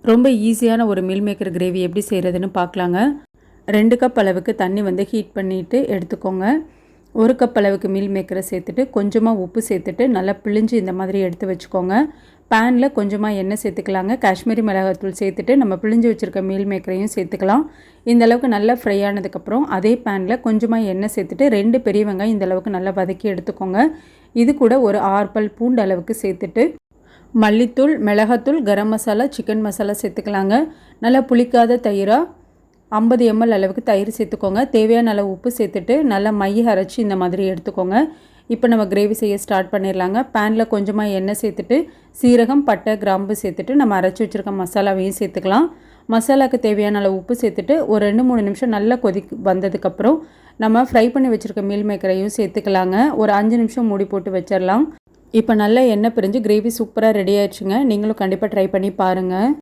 ரொம்ப ஈஸியான ஒரு மீல் மேக்கர் கிரேவி எப்படி செய்கிறதுன்னு பார்க்கலாங்க. 2 கப் அளவுக்கு தண்ணி ஹீட் பண்ணிவிட்டு எடுத்துக்கோங்க. 1 கப் அளவுக்கு மீல் மேக்கரை சேர்த்துட்டு கொஞ்சமாக உப்பு சேர்த்துட்டு நல்லா பிழிஞ்சு இந்த மாதிரி எடுத்து வச்சுக்கோங்க. பேனில் கொஞ்சமாக எண்ணெய் சேர்த்துக்கலாங்க. காஷ்மீரி மிளகாத்தூள் சேர்த்துட்டு நம்ம பிழிஞ்சு வச்சுருக்க மீல் மேக்கரையும் சேர்த்துக்கலாம். இந்த அளவுக்கு நல்லா ஃப்ரை ஆனதுக்கப்புறம் அதே பேனில் கொஞ்சமாக எண்ணெய் சேர்த்துட்டு 2 பெரிய வெங்காயம் இந்த அளவுக்கு நல்லா வதக்கி எடுத்துக்கோங்க. இது கூட ஒரு 6 பல் பூண்டு அளவுக்கு சேர்த்துட்டு மல்லித்தூள், மிளகாத்தூள், கரம் மசாலா, சிக்கன் மசாலா சேர்த்துக்கலாங்க. நல்லா புளிக்காத தயிராக 50 ml அளவுக்கு தயிர் சேர்த்துக்கோங்க. தேவையான அளவு உப்பு சேர்த்துட்டு நல்லா மைய அரைச்சி இந்த மாதிரி எடுத்துக்கோங்க. இப்போ நம்ம கிரேவி செய்ய ஸ்டார்ட் பண்ணிடலாங்க. பேனில் கொஞ்சமாக எண்ணெய் சேர்த்துட்டு சீரகம், பட்டை, கிராம்பு சேர்த்துட்டு நம்ம அரைச்சி வச்சுருக்க மசாலாவையும் சேர்த்துக்கலாம். மசாலாவுக்கு தேவையான அளவு உப்பு சேர்த்துட்டு ஒரு 2-3 நிமிஷம் நல்லா வந்ததுக்கப்புறம் நம்ம ஃப்ரை பண்ணி வச்சுருக்க மீல் மேக்கரையும் சேர்த்துக்கலாங்க. ஒரு 5 நிமிஷம் மூடி போட்டு வச்சிடலாம். இப்போ நல்லா எண்ணெய் பிரிஞ்சு கிரேவி சூப்பராக ரெடி ஆயிடுச்சுங்க. நீங்களும் கண்டிப்பாக ட்ரை பண்ணி பாருங்கள்.